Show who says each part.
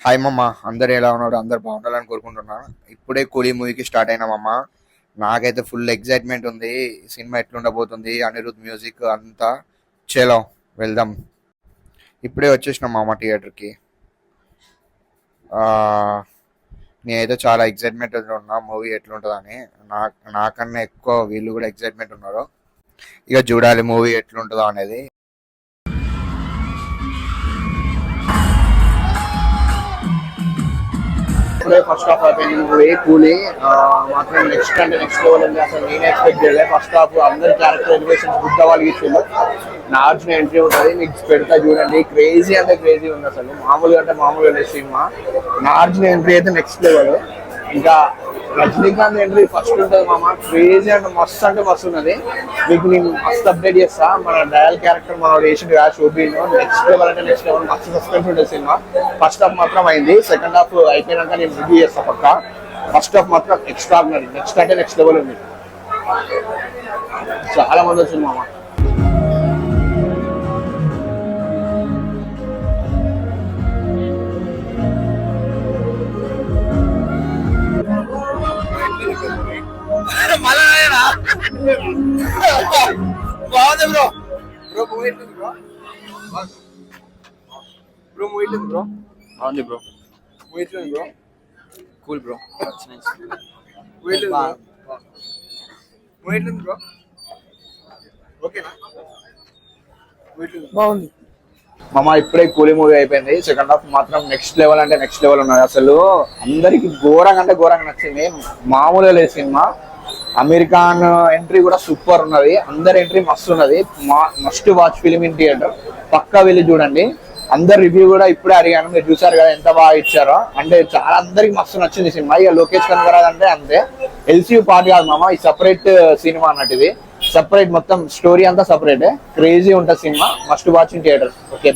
Speaker 1: Hi మమ్మ, అందరు ఎలా ఉన్నారు? అందరు బాగుండాలని కోరుకుంటున్నా. ఇప్పుడే కూలీ మూవీకి స్టార్ట్ అయినామమ్మ. నాకైతే ఫుల్ ఎగ్జైట్మెంట్ ఉంది. సినిమా ఎట్లుండబోతుంది, అనిరుద్ మ్యూజిక్ అంతా. చలో వెళ్దాం. ఇప్పుడే వచ్చేసినాం మామ థియేటర్కి. నేనైతే చాలా ఎగ్జైట్మెంట్ ఉన్నా మూవీ ఎట్లుంటుందని. నాకన్నా ఎక్కువ వీళ్ళు కూడా ఎగ్జైట్మెంట్ ఉన్నారు. ఇక చూడాలి మూవీ ఎట్లుంటుందో అనేది. ఇప్పుడే ఫస్ట్ హాఫ్ అయిపోయింది మూవీ కూలీ. మాత్రం నెక్స్ట్ అంటే నెక్స్ట్ లెవెల్ ఉంది. అసలు నేనే ఎక్స్పెక్ట్ చేయలేదు. ఫస్ట్ హాఫ్ అందరి క్యారెక్టర్ ఎలివేషన్స్ గుద్ద వాళ్ళకి ఇచ్చిండు. నార్జున ఎంట్రీ ఉంటుంది, మీకు పెడతా చూడండి. క్రేజీ అంటే క్రేజీ ఉంది. అసలు మామూలుగా అంటే మామూలుగా లేదు సినిమా. నార్జున ఎంట్రీ అయితే నెక్స్ట్ లెవెల్. ఇంకా రజనీకాంత్ ఎంట్రీ ఫస్ట్ ఉంటుంది మామ. క్రేజీ అంటే మస్తు ఉన్నది. మీకు నేను మస్తు అప్డేట్ చేస్తా. మన డయల్ క్యారెక్టర్ మన వేసిన షోబీన్ నెక్స్ట్ లెవెల్ అంటే నెక్స్ట్ లెవెల్. మస్తు సస్పెన్స్ ఉంటుంది సినిమా. ఫస్ట్ హాఫ్ మాత్రం అయింది. సెకండ్ హాఫ్ అయిపోయినాక నేను రివ్యూ చేస్తా పక్క. ఫస్ట్ హాఫ్ మాత్రం ఎక్స్ట్రాడినరీ. నెక్స్ట్ అంటే నెక్స్ట్ లెవెల్ ఉంది. చాలా మంది వచ్చింది మామ. బాగుంది bro. Bro movie bro bro movie bro బాగుంది bro. Movie bro cool bro. Movie bro ఓకేనా? బాగుంది మామ. ఇప్పుడే కూలీ మూవీ అయిపోయింది. సెకండ్ హాఫ్ మాత్రం నెక్స్ట్ లెవెల్ అంటే నెక్స్ట్ లెవెల్ ఉన్నది. అసలు అందరికి ఘోరంగా అంటే ఘోరంగా నచ్చింది. మామూలుగా లేదు సినిమా. అమెరికాన్ ఎంట్రీ కూడా సూపర్ ఉన్నది. అందరి ఎంట్రీ మస్తు ఉన్నది. Must watch film in theatre. పక్కా వెళ్ళి చూడండి. అందరు రివ్యూ కూడా ఇప్పుడే అడిగాను. మీరు చూసారు కదా ఎంత బాగా ఇచ్చారో. అంటే చాలా అందరికి మస్తు నచ్చింది సినిమా. ఇక లోకేష్ కనగరాజ్ అంటే అంతే. ఎల్సీయూ పార్ట్ కాదు మామ, ఈ సపరేట్ సినిమా అన్నట్టు. ఇది సపరేట్, మొత్తం స్టోరీ అంతా సపరేట్. క్రేజీ ఉంటుంది cinema. Must watch in theatre. Okay.